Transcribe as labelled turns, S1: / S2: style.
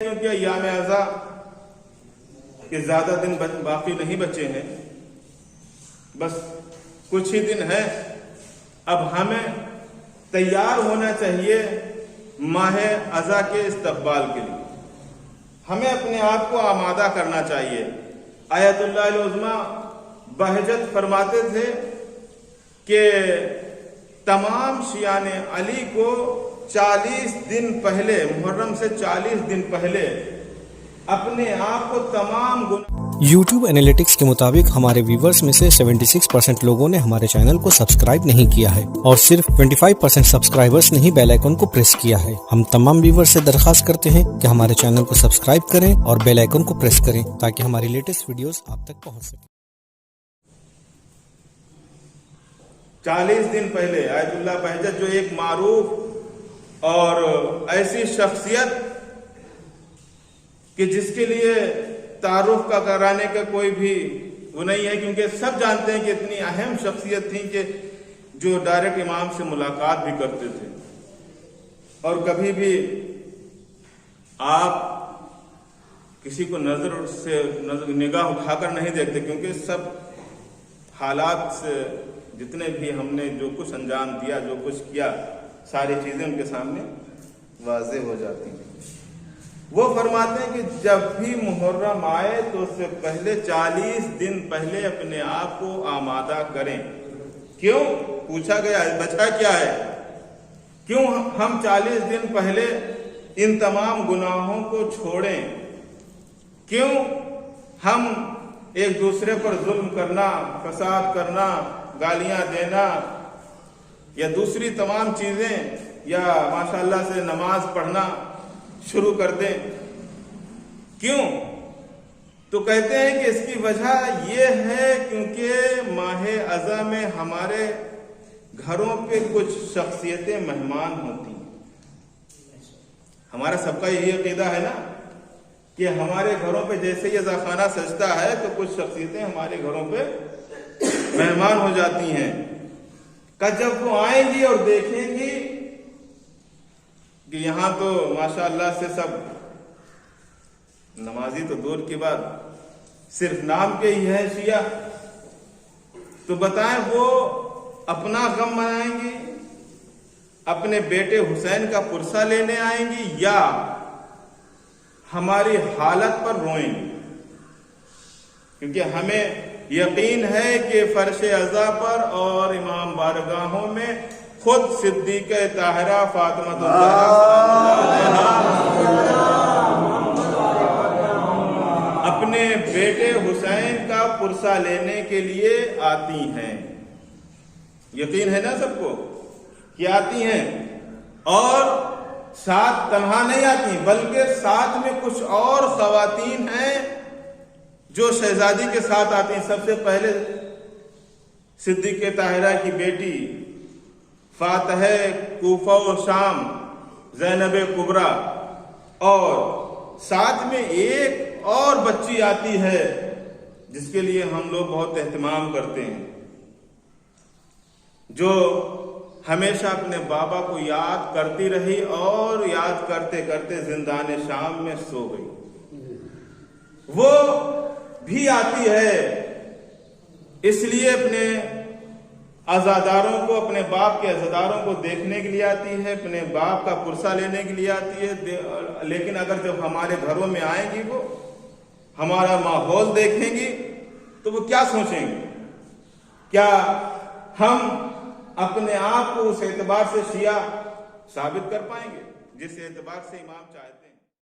S1: کیونکہ ایام ازا کے زیادہ دن باقی نہیں بچے ہیں، بس کچھ ہی دن ہے. اب ہمیں تیار ہونا چاہیے ماہ ازا کے استقبال کے لیے. ہمیں اپنے آپ کو آمادہ کرنا چاہیے. آیت اللہ العظمیٰ بہجت فرماتے تھے کہ تمام شیعان علی کو 40 دن پہلے، محرم سے 40 دن پہلے اپنے آپ کو تمام
S2: یوٹیوب انالیٹکس کے مطابق ہمارے ویورز میں سے 76% لوگوں نے ہمارے چینل کو سبسکرائب نہیں کیا ہے اور صرف 25% سبسکرائبرز نے ہی بیل آئیکن کو پریس کیا ہے. ہم تمام ویورز سے درخواست کرتے ہیں کہ ہمارے چینل کو سبسکرائب کریں اور بیل آئیکن کو پریس کریں تاکہ ہماری لیٹسٹ ویڈیوز آپ تک پہنچ سکیں.
S1: 40 دن پہلے آیت اللہ بہجت، جو ایک معروف اور ایسی شخصیت کہ جس کے لیے تعارف کا کرانے کا کوئی بھی وہ نہیں ہے، کیونکہ سب جانتے ہیں کہ اتنی اہم شخصیت تھی کہ جو ڈائریکٹ امام سے ملاقات بھی کرتے تھے اور کبھی بھی آپ کسی کو نگاہ اٹھا کر نہیں دیکھتے، کیونکہ سب حالات سے جتنے بھی ہم نے جو کچھ انجام دیا، جو کچھ کیا، ساری چیزیں ان کے سامنے واضح ہو جاتی ہیں. وہ فرماتے ہیں کہ جب بھی محرم آئے تو اس سے پہلے 40 دن پہلے اپنے آپ کو آمادہ کریں. کیوں؟ پوچھا گیا ہے، وجہ کیا ہے؟ کیوں ہم 40 دن پہلے ان تمام گناہوں کو چھوڑیں؟ کیوں ہم ایک دوسرے پر ظلم کرنا، فساد کرنا، گالیاں دینا یا دوسری تمام چیزیں یا ماشاءاللہ سے نماز پڑھنا شروع کر دیں؟ کیوں؟ تو کہتے ہیں کہ اس کی وجہ یہ ہے کیونکہ ماہ ازا میں ہمارے گھروں پہ کچھ شخصیتیں مہمان ہوتی ہیں. ہمارا سب کا یہی عقیدہ ہے نا کہ ہمارے گھروں پہ جیسے یہ ذاخانہ سجتا ہے تو کچھ شخصیتیں ہمارے گھروں پہ مہمان ہو جاتی ہیں. کہ جب وہ آئیں گی اور دیکھیں گی کہ یہاں تو ماشاءاللہ سے سب نمازی تو دور کی بات، صرف نام کے ہی ہے شیعہ، تو بتائیں وہ اپنا غم منائیں گی، اپنے بیٹے حسین کا پرسہ لینے آئیں گی، یا ہماری حالت پر روئیں گی؟ کیونکہ ہمیں یقین ہے کہ فرش ازا پر اور امام بارگاہوں میں خود صدیقہ طاہرہ فاطمہ الزہرا اپنے بیٹے حسین کا پرسہ لینے کے لیے آتی ہیں. یقین ہے نا سب کو کہ آتی ہیں، اور ساتھ تنہا نہیں آتی بلکہ ساتھ میں کچھ اور خواتین ہیں جو شہزادی کے ساتھ آتی ہیں. سب سے پہلے صدیقہ طاہرہ کی بیٹی فاتح کوفہ و شام زینب کبریٰ، اور ساتھ میں ایک اور بچی آتی ہے جس کے لیے ہم لوگ بہت اہتمام کرتے ہیں، جو ہمیشہ اپنے بابا کو یاد کرتی رہی اور یاد کرتے کرتے زندان شام میں سو گئی. وہ بھی آتی ہے، اس لیے اپنے عزاداروں کو، اپنے باپ کے عزاداروں کو دیکھنے کے لیے آتی ہے، اپنے باپ کا پرسہ لینے کے لیے آتی ہے. لیکن اگر جب ہمارے گھروں میں آئیں گی، وہ ہمارا ماحول دیکھیں گی تو وہ کیا سوچیں گے؟ کیا ہم اپنے آپ کو اس اعتبار سے شیعہ ثابت کر پائیں گے جس اعتبار سے امام چاہتے ہیں؟